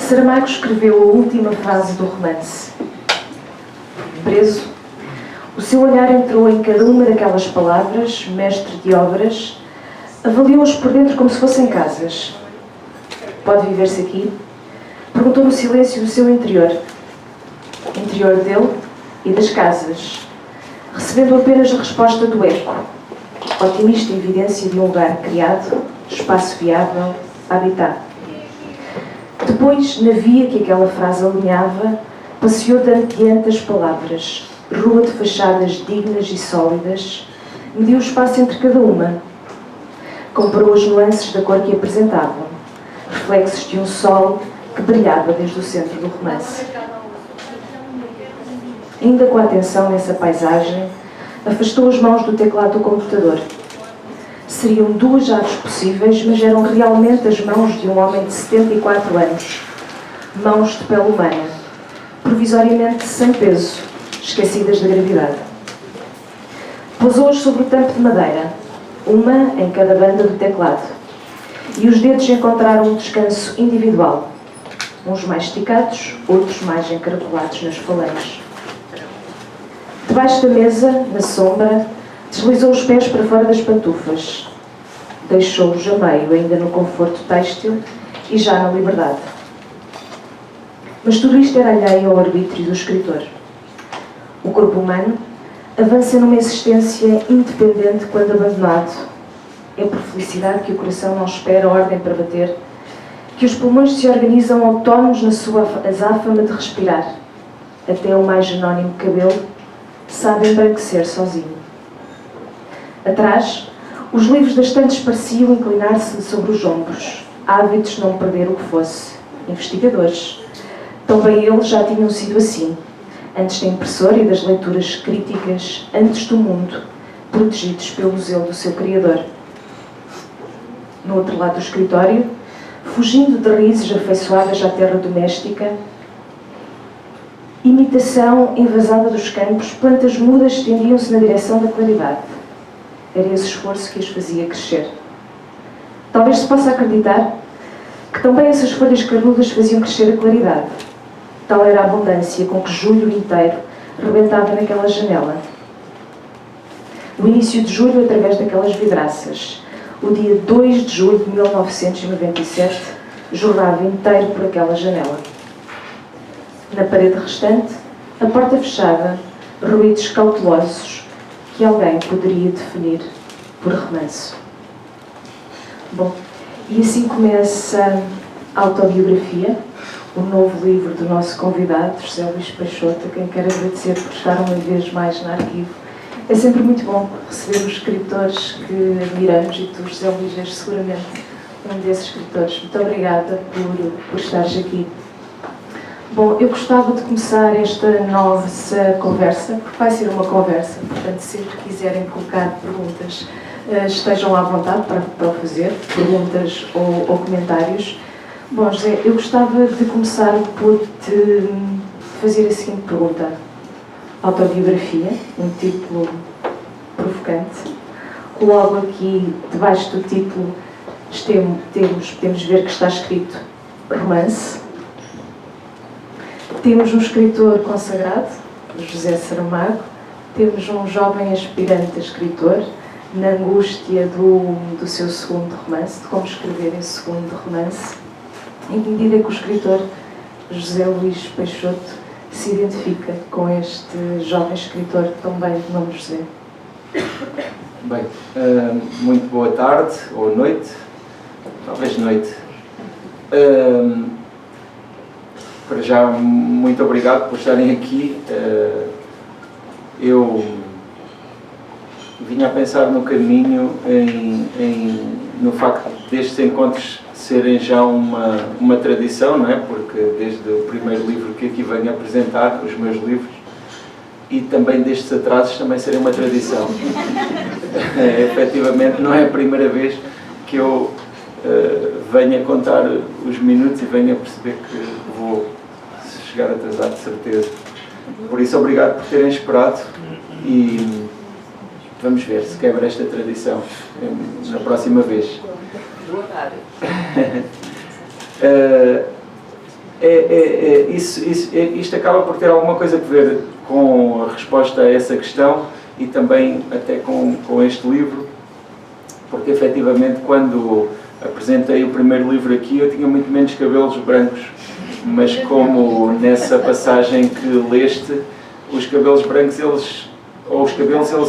Saramago escreveu a última frase do romance. Preso, o seu olhar entrou em cada uma daquelas palavras, mestre de obras, avaliou-as por dentro como se fossem casas. Pode viver-se aqui? Perguntou no silêncio do seu interior dele e das casas, recebendo apenas a resposta do eco, otimista evidência de um lugar criado, espaço viável, habitat. Depois, na via que aquela frase alinhava, passeou diante as palavras, rua de fachadas dignas e sólidas, mediu o espaço entre cada uma, comparou as nuances da cor que apresentavam, reflexos de um sol que brilhava desde o centro do romance. Ainda com a atenção nessa paisagem, afastou as mãos do teclado do computador. Seriam 2 chaves possíveis, mas eram realmente as mãos de um homem de 74 anos. Mãos de pele humana, provisoriamente sem peso, esquecidas da gravidade. Pousou-as sobre o tampo de madeira, uma em cada banda do teclado, e os dedos encontraram um descanso individual, uns mais esticados, outros mais encaracolados nas falanges. Debaixo da mesa, na sombra, deslizou os pés para fora das pantufas. Deixou-os a meio, ainda no conforto têxtil e já na liberdade. Mas tudo isto era alheio ao arbítrio do escritor. O corpo humano avança numa existência independente quando abandonado. É por felicidade que o coração não espera ordem para bater, que os pulmões se organizam autónomos na sua azáfama de respirar. Até o mais anónimo cabelo sabe embranquecer sozinho. Atrás, os livros das estantes pareciam inclinar-se sobre os ombros, ávidos de não perder o que fosse. Investigadores. Também eles já tinham sido assim, antes da impressora e das leituras críticas, antes do mundo, protegidos pelo zelo do seu Criador. No outro lado do escritório, fugindo de raízes afeiçoadas à terra doméstica, imitação envasada dos campos, plantas mudas estendiam-se na direção da claridade. Era esse esforço que as fazia crescer. Talvez se possa acreditar que também essas folhas carnudas faziam crescer a claridade. Tal era a abundância com que julho inteiro rebentava naquela janela. O início de julho, através daquelas vidraças. O dia 2 de julho de 1997, jorrava inteiro por aquela janela. Na parede restante, a porta fechada, ruídos cautelosos que alguém poderia definir por remanso. Bom, e assim começa a autobiografia, o novo livro do nosso convidado, José Luís Peixoto, a quem quero agradecer por estar uma vez mais no arquivo. É sempre muito bom receber os escritores que admiramos e tu, José Luís, és seguramente um desses escritores. Muito obrigada por estares aqui. Bom, eu gostava de começar esta nossa conversa, porque vai ser uma conversa, portanto, sempre que quiserem colocar perguntas, estejam à vontade para o fazer, perguntas ou comentários. Bom, José, eu gostava de começar por te fazer a seguinte pergunta. Autobiografia, um título provocante. Logo aqui, debaixo do título, podemos ver que está escrito romance. Temos um escritor consagrado, José Saramago. Temos um jovem aspirante a escritor, na angústia do seu segundo romance, de como escrever esse segundo romance. Em que medida que o escritor José Luís Peixoto se identifica com este jovem escritor também de nome José? Bem, muito boa tarde, ou noite, talvez noite. Para já, muito obrigado por estarem aqui. Eu vinha a pensar no caminho, no facto destes encontros serem já uma tradição, não é? Porque desde o primeiro livro que aqui venho apresentar, os meus livros, e também destes atrasos também serem uma tradição. Efetivamente, não é a primeira vez que eu venho a contar os minutos e venho a perceber que vou chegar atrasado, de certeza. Por isso, obrigado por terem esperado e vamos ver se quebra esta tradição na próxima vez. Isto acaba por ter alguma coisa a ver com a resposta a essa questão e também até com este livro, porque efetivamente quando apresentei o primeiro livro aqui eu tinha muito menos cabelos brancos, mas como nessa passagem que leste, os cabelos brancos eles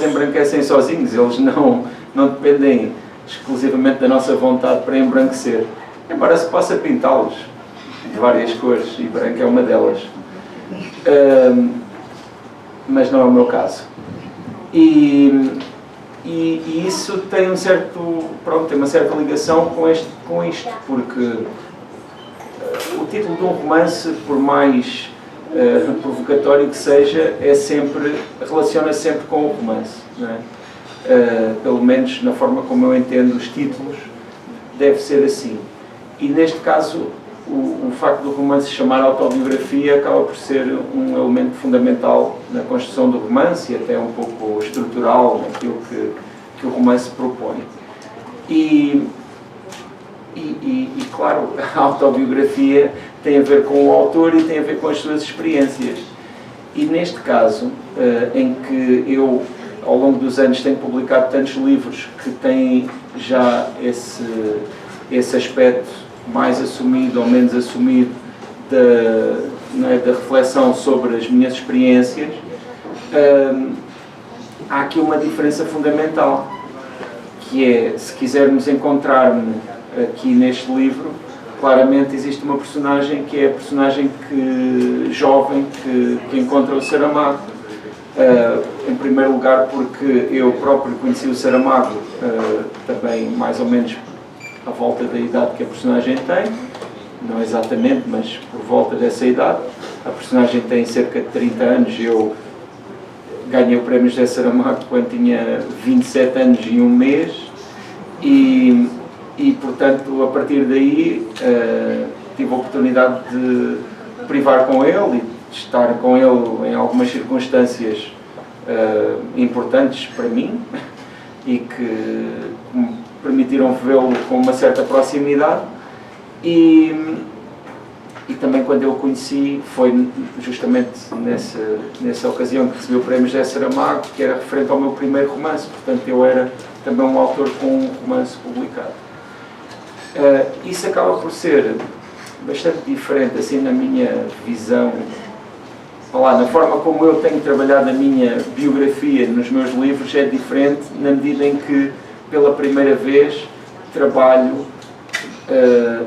embranquecem sozinhos, eles não dependem exclusivamente da nossa vontade para embranquecer, embora se possa pintá-los de várias cores, e branco é uma delas. Mas não é o meu caso. E isso tem tem uma certa ligação com isto, porque o título de um romance, por mais provocatório que seja, relaciona-se sempre com o romance, não é? Pelo menos na forma como eu entendo os títulos, deve ser assim. E neste caso, o facto do romance se chamar autobiografia acaba por ser um elemento fundamental na construção do romance e até um pouco estrutural naquilo que o romance propõe. E claro, a autobiografia tem a ver com o autor e tem a ver com as suas experiências. E neste caso, em que eu, ao longo dos anos, tenho publicado tantos livros que têm já esse aspecto mais assumido ou menos assumido da reflexão sobre as minhas experiências, há aqui uma diferença fundamental, que é, se quisermos encontrar-me aqui neste livro, claramente existe uma personagem que é a personagem jovem que encontra o Saramago. Em primeiro lugar porque eu próprio conheci o Saramago também mais ou menos à volta da idade que a personagem tem, não exatamente, mas por volta dessa idade. A personagem tem cerca de 30 anos, eu ganhei o prémio José Saramago quando tinha 27 anos e um mês, e portanto, a partir daí, tive a oportunidade de privar com ele e de estar com ele em algumas circunstâncias importantes para mim e que me permitiram vê-lo com uma certa proximidade. E também quando eu o conheci foi justamente nessa ocasião que recebi o prémio José Saramago, que era referente ao meu primeiro romance, portanto eu era também um autor com um romance publicado. Isso acaba por ser bastante diferente assim na minha visão, na forma como eu tenho trabalhado a minha biografia nos meus livros. É diferente na medida em que pela primeira vez trabalho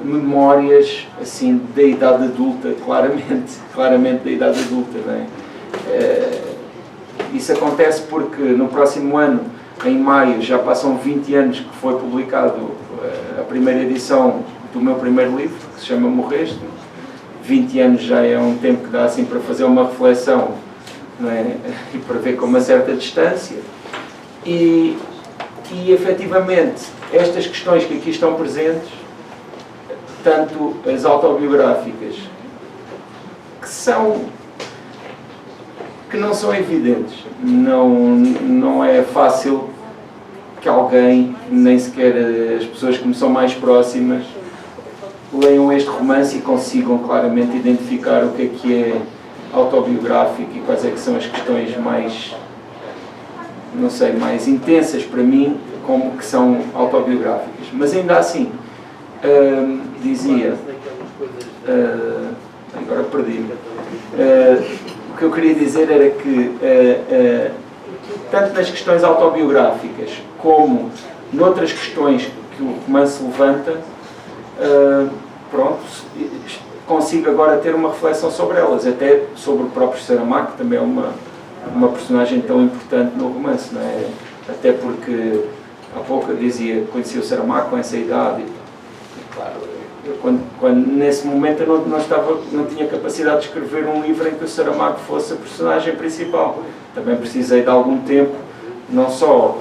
memórias assim da idade adulta, claramente da idade adulta, não é? Isso acontece porque no próximo ano, em maio, já passam 20 anos que foi publicado a primeira edição do meu primeiro livro, que se chama Morreste. 20 anos já é um tempo que dá assim para fazer uma reflexão, não é? E para ver com uma certa distância. E efetivamente estas questões que aqui estão presentes, tanto as autobiográficas, que não são evidentes, não é fácil que alguém, nem sequer as pessoas que me são mais próximas, leiam este romance e consigam claramente identificar o que é autobiográfico e quais é que são as questões mais, não sei, mais intensas para mim, como que são autobiográficas. Mas ainda assim, dizia, agora perdi-me, o que eu queria dizer era que tanto nas questões autobiográficas como noutras questões que o romance levanta, consigo agora ter uma reflexão sobre elas, até sobre o próprio Saramago, que também é uma personagem tão importante no romance, não é? Até porque há pouco eu dizia, conheci o Saramago com essa idade, e claro, quando nesse momento eu não tinha capacidade de escrever um livro em que o Saramago fosse a personagem principal. Também precisei de algum tempo, não só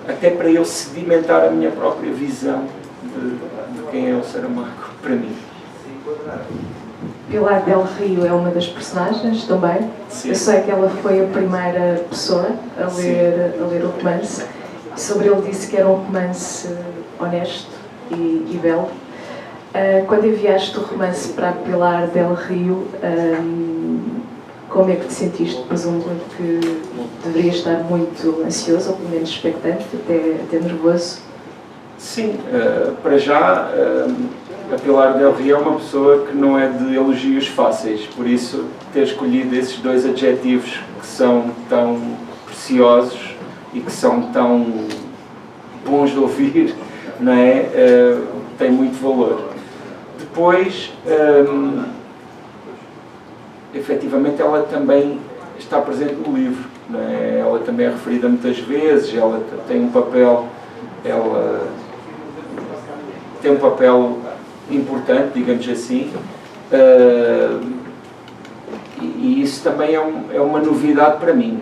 até para eu sedimentar a minha própria visão de quem é o Saramago para mim. Pilar del Rio é uma das personagens também. Sim. Eu sei que ela foi a primeira pessoa a ler o romance. Sobre ele disse que era um romance honesto e belo. Quando enviaste o romance para a Pilar del Rio, como é que te sentiste? Presumo que deverias estar muito ansioso, ou pelo menos expectante, até nervoso. Sim, para já, a Pilar del Rio é uma pessoa que não é de elogios fáceis, por isso ter escolhido esses dois adjetivos que são tão preciosos e que são tão bons de ouvir, não é? Tem muito valor. Depois, efetivamente, ela também está presente no livro, não é? Ela também é referida muitas vezes, ela tem um papel importante, digamos assim, e isso também é uma novidade para mim,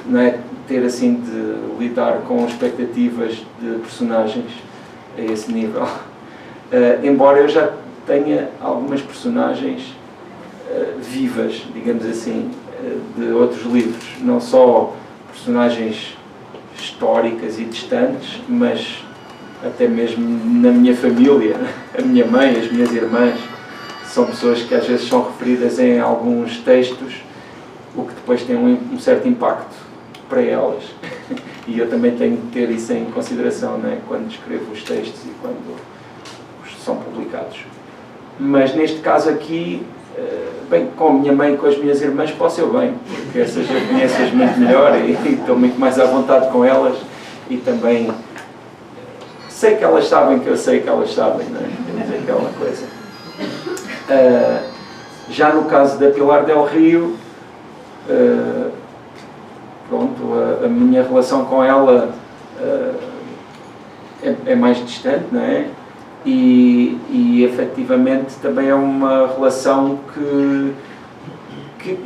não é? Ter assim de lidar com expectativas de personagens a esse nível. Embora eu já tenha algumas personagens vivas, digamos assim, de outros livros, não só personagens históricas e distantes, mas até mesmo na minha família, a minha mãe, as minhas irmãs, são pessoas que às vezes são referidas em alguns textos, o que depois tem um certo impacto para elas. E eu também tenho de ter isso em consideração, não é? Quando escrevo os textos e quando são publicados. Mas neste caso aqui, bem, com a minha mãe e com as minhas irmãs posso eu bem, porque essas eu conheço-as muito melhor e estou muito mais à vontade com elas e também sei que elas sabem que eu sei que elas sabem, não é? Temos aquela coisa. Já no caso da Pilar del Rio, pronto, a minha relação com ela é mais distante, não é? E efetivamente também é uma relação que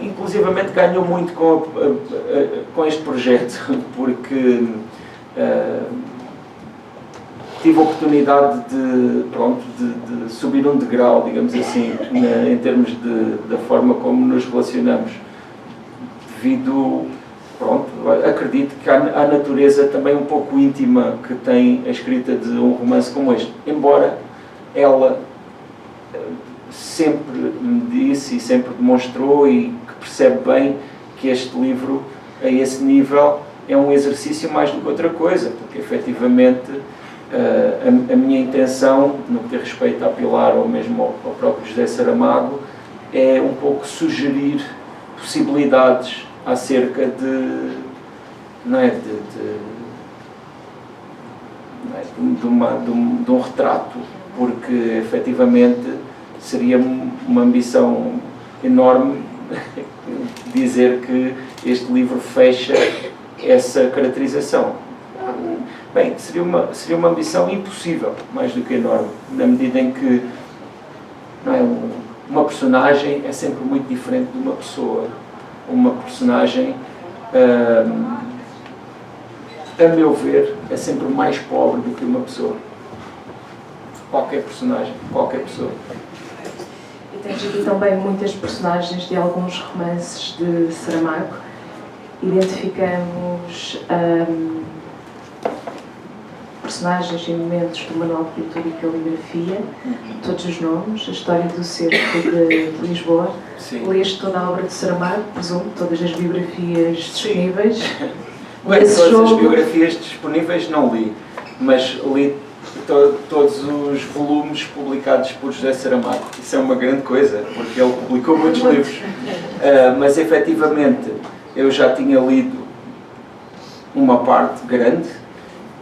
inclusivamente ganhou muito com este projeto, porque tive a oportunidade de subir um degrau, digamos assim, em termos da forma como nos relacionamos, devido, pronto, acredito que há natureza também um pouco íntima que tem a escrita de um romance como este, embora ela sempre me disse e sempre demonstrou e que percebe bem que este livro, a esse nível, é um exercício mais do que outra coisa, porque efetivamente a minha intenção, no que diz respeito à Pilar ou mesmo ao próprio José Saramago, é um pouco sugerir possibilidades acerca de um retrato, porque efetivamente seria uma ambição enorme dizer que este livro fecha essa caracterização. Bem, seria uma ambição impossível, mais do que enorme, na medida em que uma personagem é sempre muito diferente de uma pessoa. Uma personagem, a meu ver, é sempre mais pobre do que uma pessoa. Qualquer personagem, qualquer pessoa. E tens aqui também muitas personagens de alguns romances de Saramago. Identificamos personagens e momentos do Manual de Pintura e Caligrafia, todos os nomes, a história do cerco de Lisboa. Sim. Leste toda a obra de Saramago, presumo, todas as biografias disponíveis. Bem, todas as biografias disponíveis não li, mas li todos os volumes publicados por José Saramago. Isso é uma grande coisa, porque ele publicou muitos livros. Mas, efetivamente, eu já tinha lido uma parte grande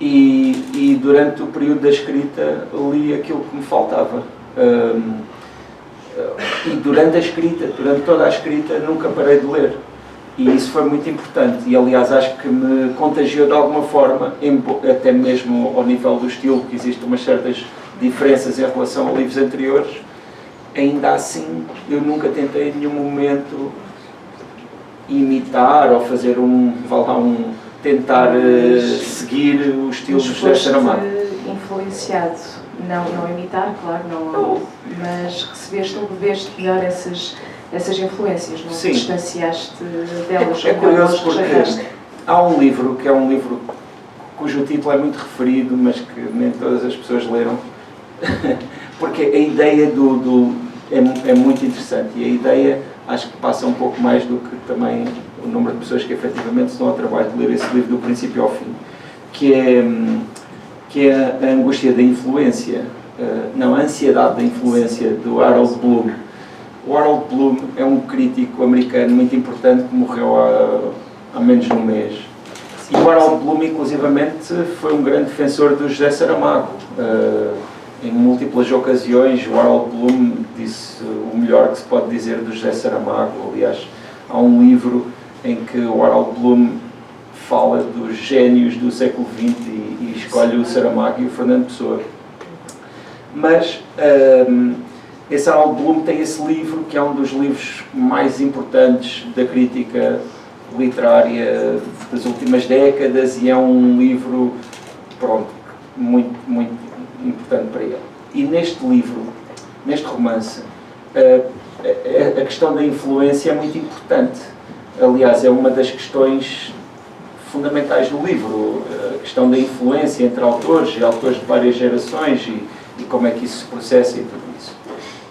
e durante o período da escrita li aquilo que me faltava. E durante toda a escrita, nunca parei de ler. E isso foi muito importante. E, aliás, acho que me contagiou de alguma forma, até mesmo ao nível do estilo, que existem umas certas diferenças em relação a livros anteriores. Ainda assim, eu nunca tentei em nenhum momento imitar ou fazer tentar seguir o estilo de José Saramago. Influenciado, não imitar, claro, não, mas bebeste melhor essas influências, não te distanciaste delas. É curioso porque há um livro que é um livro cujo título é muito referido, mas que nem todas as pessoas leram, porque a ideia é muito interessante, e a ideia acho que passa um pouco mais do que também o número de pessoas que efetivamente estão ao trabalho de ler esse livro do princípio ao fim, que é a angústia da influência, não, a ansiedade da influência, do Harold Bloom. O Harold Bloom é um crítico americano muito importante que morreu há menos de um mês. E o Harold Bloom, inclusivamente, foi um grande defensor do José Saramago. Em múltiplas ocasiões, o Harold Bloom disse o melhor que se pode dizer do José Saramago. Aliás, há um livro em que o Harold Bloom fala dos génios do século XX e escolhe o Saramago e o Fernando Pessoa. Mas esse Harold Bloom tem esse livro, que é um dos livros mais importantes da crítica literária das últimas décadas, e é um livro, pronto, muito, muito importante para ele. E neste livro, neste romance, a questão da influência é muito importante. Aliás, é uma das questões fundamentais do livro, a questão da influência entre autores e autores de várias gerações e como é que isso se processa e tudo isso.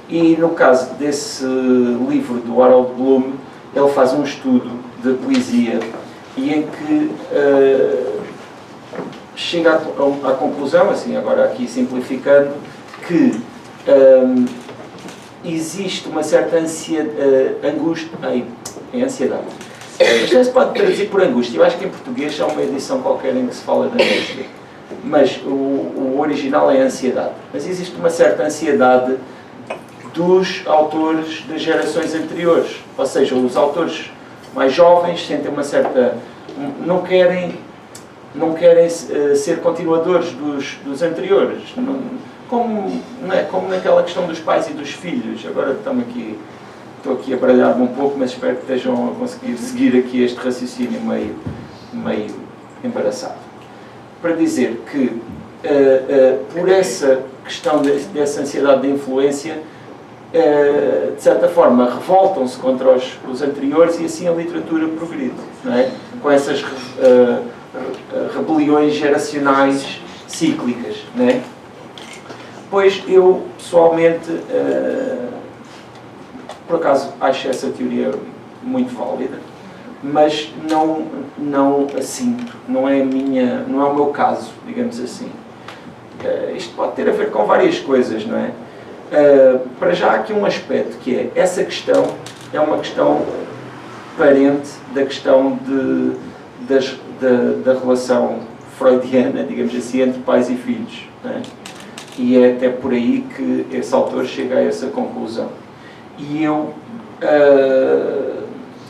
E no caso desse livro do Harold Bloom, ele faz um estudo de poesia e em que chega à conclusão, assim agora aqui simplificando, que existe uma certa angústia, ansiedade. Isto se pode traduzir por angústia. Eu acho que em português há uma edição qualquer em que se fala de angústia, mas o original é ansiedade. Mas existe uma certa ansiedade dos autores das gerações anteriores, ou seja, os autores mais jovens sentem uma certa... não querem ser continuadores dos anteriores, como naquela questão dos pais e dos filhos. Agora estou aqui a baralhar-me um pouco, mas espero que estejam a conseguir seguir aqui este raciocínio meio embaraçado. Para dizer que, por essa questão dessa ansiedade de influência, de certa forma revoltam-se contra os anteriores e assim a literatura progride, não é? Com essas rebeliões geracionais cíclicas, não é? Pois eu pessoalmente por acaso acho essa teoria muito válida, mas não a sinto, não é o meu caso, digamos assim. Isto pode ter a ver com várias coisas, não é? Para já há aqui um aspecto que é, essa questão é uma questão parente da questão da relação freudiana, digamos assim, entre pais e filhos, não é? E é até por aí que esse autor chega a essa conclusão. E eu,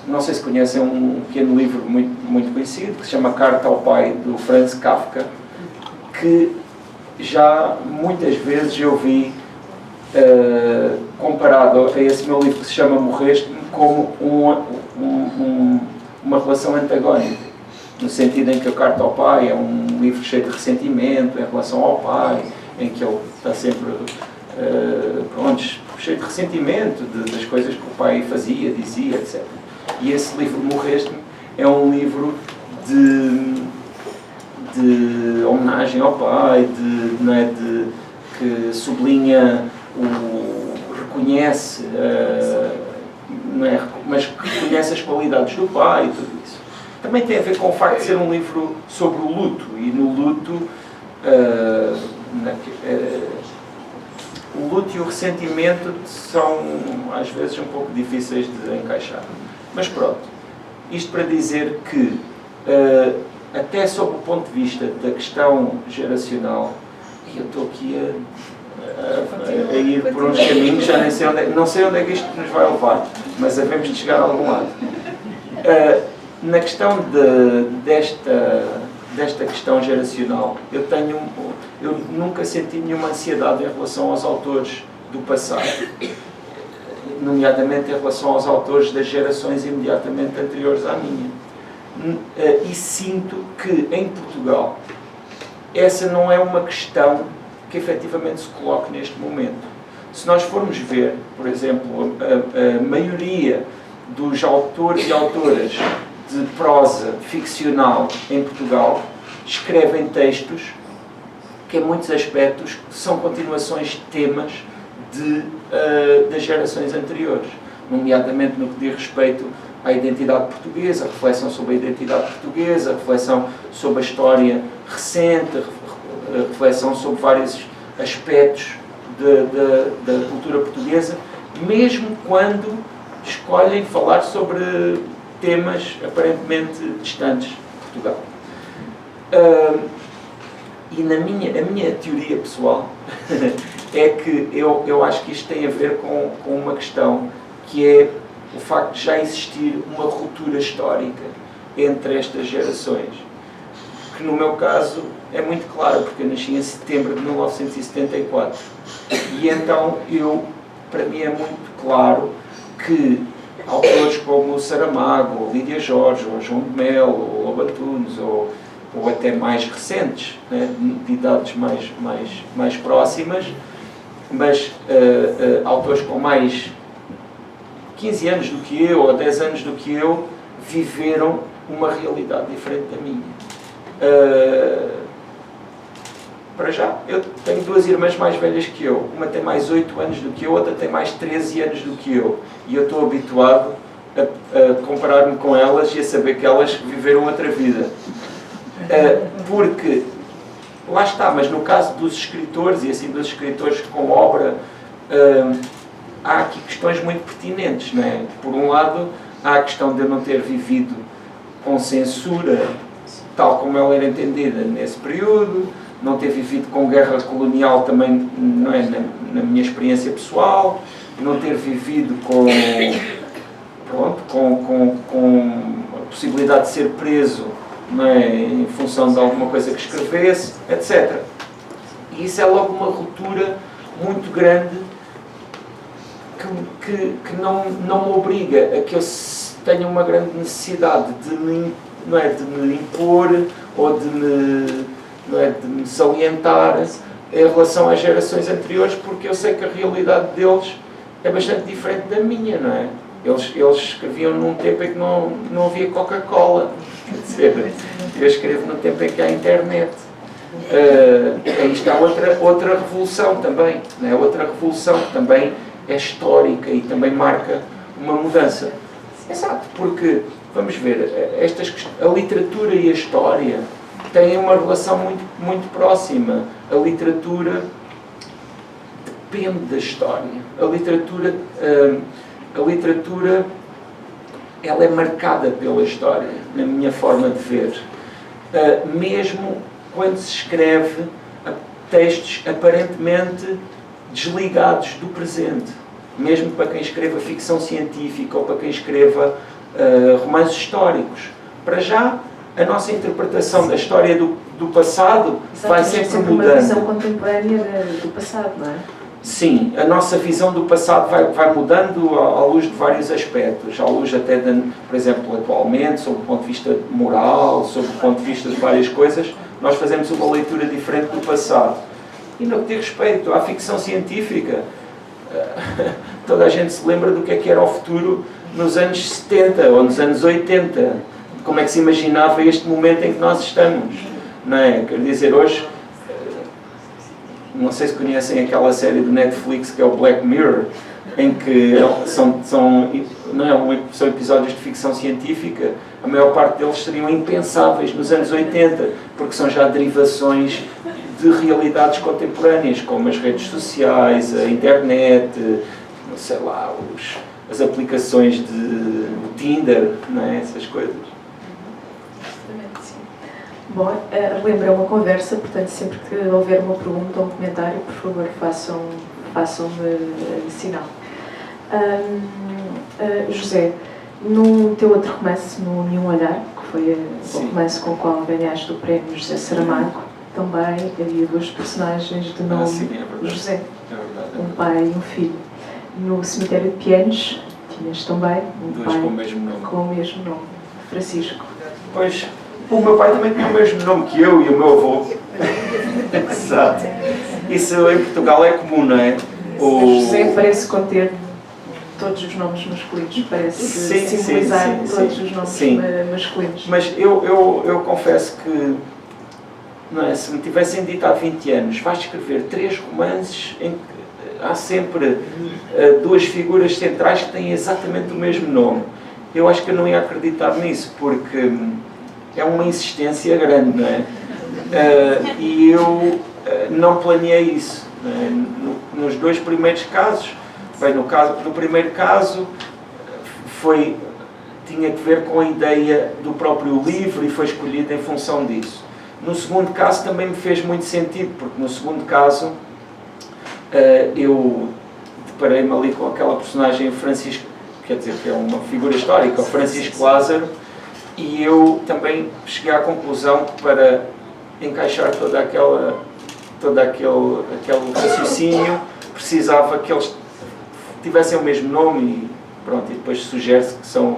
não sei se conhecem um pequeno livro muito conhecido, que se chama Carta ao Pai, do Franz Kafka, que já muitas vezes eu vi comparado a esse meu livro que se chama Morreste-me como uma relação antagónica, no sentido em que a Carta ao Pai é um livro cheio de ressentimento em relação ao pai, em que ele está sempre cheio de ressentimento das coisas que o pai fazia, dizia, etc. E esse livro Morreste-me é um livro de homenagem ao pai, que sublinha, reconhece, mas que reconhece as qualidades do pai e tudo isso. Também tem a ver com o facto de ser um livro sobre o luto, e no luto o luto e o ressentimento são às vezes um pouco difíceis de encaixar. Mas pronto, isto para dizer que até sob o ponto de vista da questão geracional, e eu estou aqui a ir por uns caminhos, já não sei onde é que isto nos vai levar, mas havemos de chegar a algum lado. Na questão desta questão geracional, eu nunca senti nenhuma ansiedade em relação aos autores do passado, nomeadamente em relação aos autores das gerações imediatamente anteriores à minha. E sinto que, em Portugal, essa não é uma questão que efetivamente se coloque neste momento. Se nós formos ver, por exemplo, a maioria dos autores e autoras de prosa ficcional em Portugal escrevem textos porque em muitos aspectos são continuações de temas das gerações anteriores, nomeadamente no que diz respeito à identidade portuguesa, a reflexão sobre a identidade portuguesa, a reflexão sobre a história recente, a reflexão sobre vários aspectos da cultura portuguesa, mesmo quando escolhem falar sobre temas aparentemente distantes de Portugal. E a minha teoria pessoal é que eu acho que isto tem a ver com uma questão que é o facto de já existir uma ruptura histórica entre estas gerações, que no meu caso é muito claro, porque eu nasci em setembro de 1974 e então para mim é muito claro que autores como o Saramago, ou Lídia Jorge, ou João de Melo, ou Lobo Antunes, ou até mais recentes, né, de idades mais próximas, mas autores com mais 15 anos do que eu, ou 10 anos do que eu, viveram uma realidade diferente da minha. Para já, eu tenho duas irmãs mais velhas que eu. Uma tem mais 8 anos do que eu, outra tem mais 13 anos do que eu. E eu estou habituado a comparar-me com elas e a saber que elas viveram outra vida. Porque, lá está, mas no caso dos escritores, e assim dos escritores com obra, há aqui questões muito pertinentes, não é? Por um lado, há a questão de eu não ter vivido com censura, tal como ela era entendida nesse período, não ter vivido com guerra colonial também, não é, na minha experiência pessoal, não ter vivido com a possibilidade de ser preso, não é, em função de alguma coisa que escrevesse, etc. E isso é logo uma ruptura muito grande que não me obriga a que eu tenha uma grande necessidade de me impor ou de me salientar em relação às gerações anteriores, porque eu sei que a realidade deles é bastante diferente da minha, não é? Eles escreviam num tempo em que não havia Coca-Cola, quer dizer, eu escrevo num tempo em que há internet. Aí está outra revolução também, não é? Outra revolução que também é histórica e também marca uma mudança. Exato, porque, vamos ver, a literatura e a história têm uma relação muito próxima. A literatura depende da história. A literatura ela é marcada pela história, na minha forma de ver. Mesmo quando se escreve textos aparentemente desligados do presente. Mesmo para quem escreva ficção científica ou para quem escreva romances históricos. Para já, a nossa interpretação da história do passado vai sempre mudando. Uma visão contemporânea do passado, não é? Sim, a nossa visão do passado vai mudando à luz de vários aspectos, à luz até, por exemplo, atualmente, sob o ponto de vista moral, sob o ponto de vista de várias coisas, nós fazemos uma leitura diferente do passado. E no que diz respeito à ficção científica, toda a gente se lembra do que era o futuro nos anos 70 ou nos anos 80, como é que se imaginava este momento em que nós estamos, não é? Quer dizer, hoje, não sei se conhecem aquela série do Netflix que é o Black Mirror, em que são episódios de ficção científica. A maior parte deles seriam impensáveis nos anos 80, porque são já derivações de realidades contemporâneas, como as redes sociais, a internet, sei lá, as aplicações de Tinder, não é? Essas coisas. Bom, lembra uma conversa, portanto, sempre que houver uma pergunta ou um comentário, por favor, façam-me sinal. José, no teu outro romance, no Nenhum Olhar, que foi o romance com o qual ganhaste o prémio José Saramago, também havia duas personagens de nome José, um pai e um filho. No Cemitério de Pianos, tinhas também um pai com o mesmo nome, Francisco. Pois, o meu pai também tinha o mesmo nome que eu e o meu avô. Exato. Isso em Portugal é comum, não é? José parece conter todos os nomes masculinos, parece simbolizar todos os nomes masculinos. Mas eu confesso que não é? Se me tivessem dito há 20 anos, vais escrever 3 romances em que há sempre 2 figuras centrais que têm exatamente o mesmo nome, eu acho que eu não ia acreditar nisso, porque é uma insistência grande, não é? E eu não planeei isso, não é? Nos 2 primeiros casos, bem, no primeiro caso tinha que ver com a ideia do próprio livro e foi escolhido em função disso. No segundo caso também me fez muito sentido, porque no segundo caso eu deparei-me ali com aquela personagem Francisco, quer dizer, que é uma figura histórica, o Francisco Lázaro, e eu também cheguei à conclusão que para encaixar todo aquele raciocínio precisava que eles tivessem o mesmo nome e pronto, e depois sugere-se que são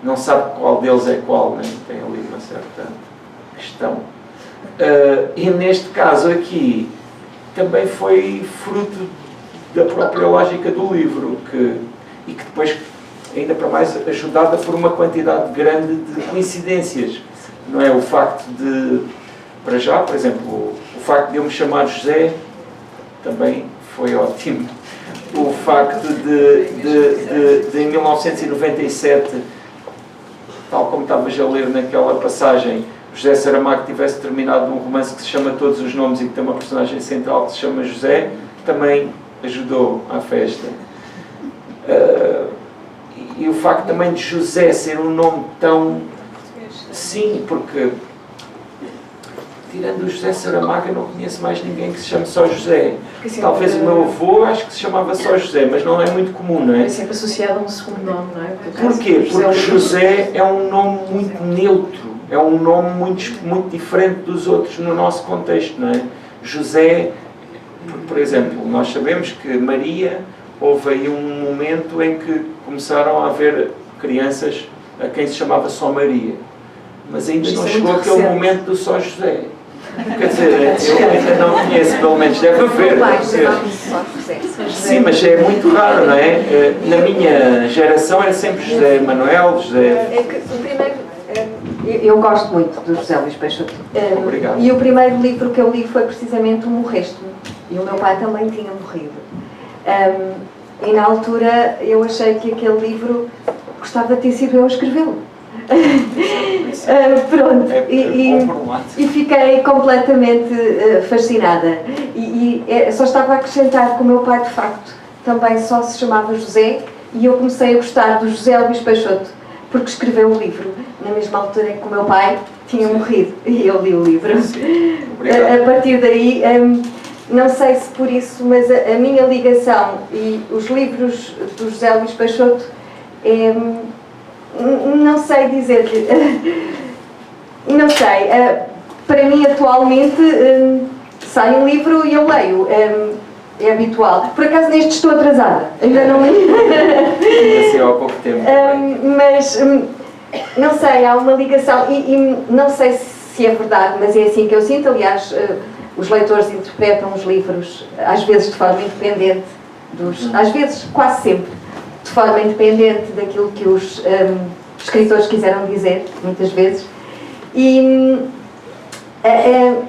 não sabe qual deles é qual, né? Tem ali uma certa questão. E neste caso aqui também foi fruto da própria lógica do livro e que depois, ainda para mais, ajudada por uma quantidade grande de coincidências, não é? O facto de, para já, por exemplo, o facto de eu me chamar José também foi ótimo. O facto de em 1997, tal como estavas a ler naquela passagem, José Saramago tivesse terminado um romance que se chama Todos os Nomes e que tem uma personagem central que se chama José, também ajudou à festa. E o facto também de José ser um nome tão... Sim, porque tirando o José Saramago eu não conheço mais ninguém que se chame só José. Talvez o meu avô acho que se chamava só José, mas não é muito comum, não é? É sempre associado a um segundo nome, não é? Porquê? Porque José é um nome muito neutro, é um nome muito diferente dos outros no nosso contexto, não é? José, por exemplo, nós sabemos que Maria, houve aí um momento em que começaram a haver crianças a quem se chamava só Maria, mas ainda não chegou aquele momento do só José. Quer dizer, eu ainda não conheço, pelo menos deve haver. Sim, mas é muito raro, não é? Na minha geração era sempre José Manuel, José... É que o primeiro... Eu gosto muito do José Luís Peixoto. Obrigado. E o primeiro livro que eu li foi precisamente o Morreste-me. E o meu pai também tinha morrido. E na altura eu achei que aquele livro gostava de ter sido eu a escrevê-lo. Pronto, e fiquei completamente fascinada e só estava a acrescentar que o meu pai de facto também só se chamava José e eu comecei a gostar do José Luís Peixoto porque escreveu o livro na mesma altura em que o meu pai tinha morrido e eu li o livro. A partir daí, não sei se por isso, mas a minha ligação e os livros do José Luís Peixoto não sei dizer-lhe, não sei, para mim atualmente sai um livro e eu leio, é habitual. Por acaso neste estou atrasada, ainda não li. Assim há pouco tempo. Mas não sei, há uma ligação e não sei se é verdade, mas é assim que eu sinto. Aliás, os leitores interpretam os livros às vezes de forma independente, às vezes, quase sempre, de forma independente daquilo que os escritores quiseram dizer, muitas vezes. E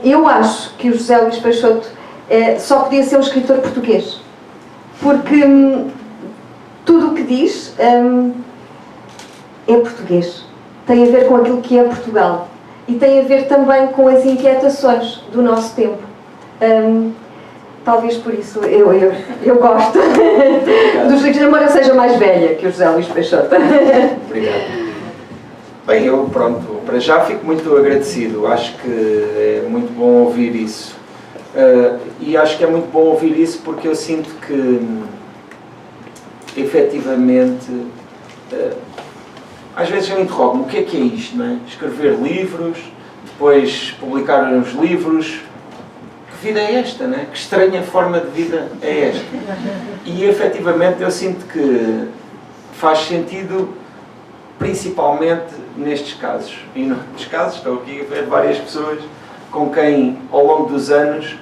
eu acho que o José Luís Peixoto só podia ser um escritor português, porque tudo o que diz é português. Tem a ver com aquilo que é Portugal. E tem a ver também com as inquietações do nosso tempo. Talvez por isso eu gosto dos livros, embora eu seja mais velha que o José Luís Peixoto. Obrigado. Bem, eu pronto, para já fico muito agradecido. Acho que é muito bom ouvir isso. E acho que é muito bom ouvir isso porque eu sinto que, efetivamente, às vezes eu interrogo-me, o que é isto, não é? Escrever livros, depois publicar uns livros. Que vida é esta, não é? Que estranha forma de vida é esta? E, efetivamente, eu sinto que faz sentido, principalmente nestes casos. E noutros casos, estou aqui a ver várias pessoas com quem, ao longo dos anos,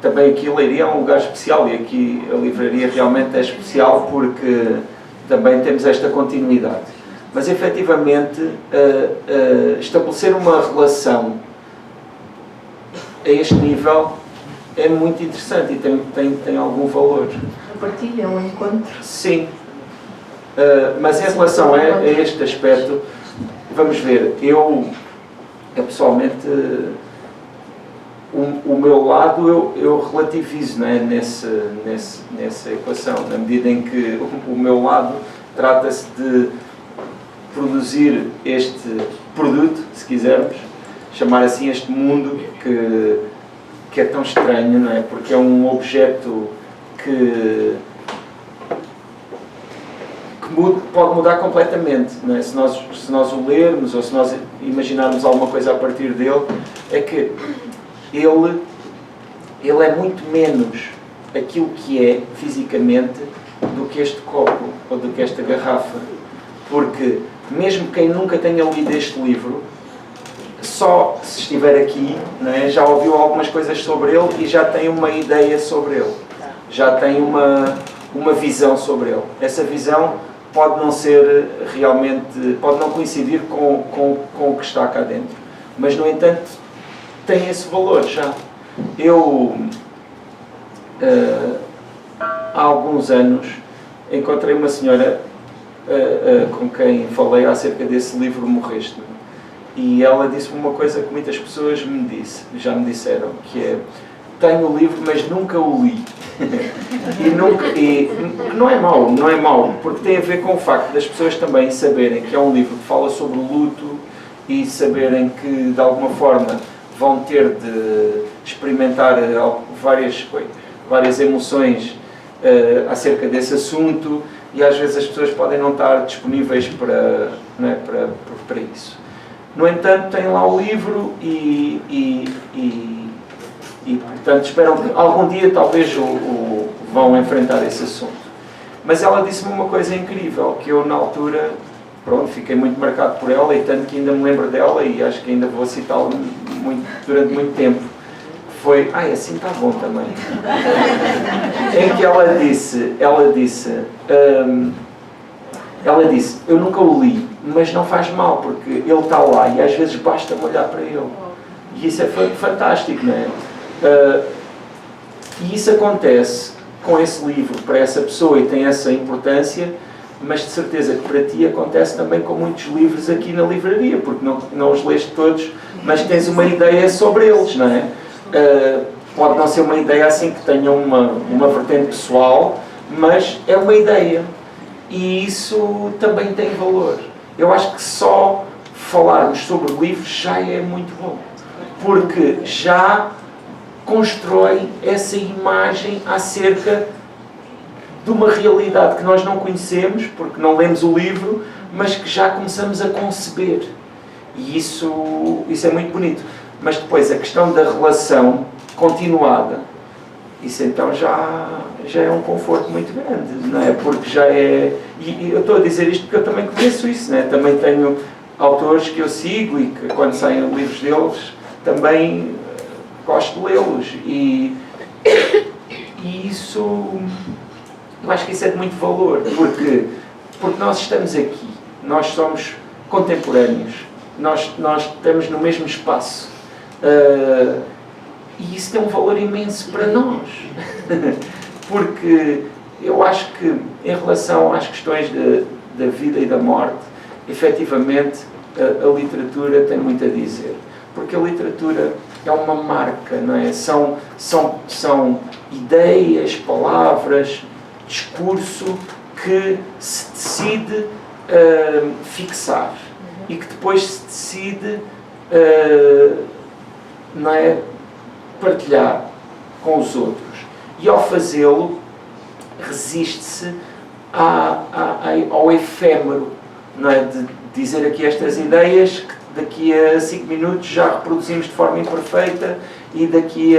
também aqui a Leiria é um lugar especial e aqui a livraria realmente é especial porque também temos esta continuidade. Mas efetivamente estabelecer uma relação a este nível é muito interessante e tem algum valor. A partilha, um encontro. Sim. Mas em relação a este aspecto, vamos ver, eu pessoalmente, o meu lado eu relativizo, não é, nessa equação, na medida em que o meu lado trata-se de produzir este produto, se quisermos, chamar assim este mundo que é tão estranho, não é? Porque é um objeto que pode mudar completamente, não é? Se nós o lermos ou se nós imaginarmos alguma coisa a partir dele, é que ele é muito menos aquilo que é fisicamente do que este copo ou do que esta garrafa. Porque mesmo quem nunca tenha lido este livro, só se estiver aqui, não é, já ouviu algumas coisas sobre ele e já tem uma ideia sobre ele. Já tem uma visão sobre ele. Essa visão pode não ser realmente, pode não coincidir com o que está cá dentro. Mas, no entanto, tem esse valor já. Eu, há alguns anos, encontrei uma senhora com quem falei acerca desse livro Morreste-me. E ela disse-me uma coisa que muitas pessoas já me disseram, que é: tenho o livro, mas nunca o li. e não é mau, porque tem a ver com o facto das pessoas também saberem que é um livro que fala sobre o luto e saberem que, de alguma forma, vão ter de experimentar várias emoções acerca desse assunto, e às vezes as pessoas podem não estar disponíveis para isso. No entanto, têm lá o livro e portanto, esperam que algum dia talvez vão enfrentar esse assunto. Mas ela disse-me uma coisa incrível, que eu na altura, fiquei muito marcado por ela, e tanto que ainda me lembro dela e acho que ainda vou citá-la durante muito tempo. Foi, assim está bom também. Em que ela disse, eu nunca o li, mas não faz mal, porque ele está lá e às vezes basta-me olhar para ele. E isso é fantástico, não é? E isso acontece com esse livro para essa pessoa e tem essa importância, mas de certeza que para ti acontece também com muitos livros aqui na livraria, porque não os leste todos, mas tens uma ideia sobre eles, não é? Pode não ser uma ideia assim que tenha uma vertente pessoal, mas é uma ideia. E isso também tem valor. Eu acho que só falarmos sobre livros já é muito bom, porque já constrói essa imagem acerca de uma realidade que nós não conhecemos, porque não lemos o livro, mas que já começamos a conceber. E isso é muito bonito. Mas depois a questão da relação continuada, isso então já é um conforto muito grande, não é? Porque já é... E eu estou a dizer isto porque eu também conheço isso, não é? Também tenho autores que eu sigo e que, quando saem livros deles, também gosto de lê-los. E isso... Eu acho que isso é de muito valor, porque nós estamos aqui, nós somos contemporâneos, nós estamos no mesmo espaço. E isso tem um valor imenso para nós. Porque eu acho que, em relação às questões da vida e da morte, efetivamente, a literatura tem muito a dizer. Porque a literatura é uma marca, não é? São ideias, palavras, discurso que se decide fixar e que depois se decide não é, partilhar com os outros. E ao fazê-lo, resiste-se ao efêmero, não é? De dizer aqui estas ideias que daqui a 5 minutos já reproduzimos de forma imperfeita e daqui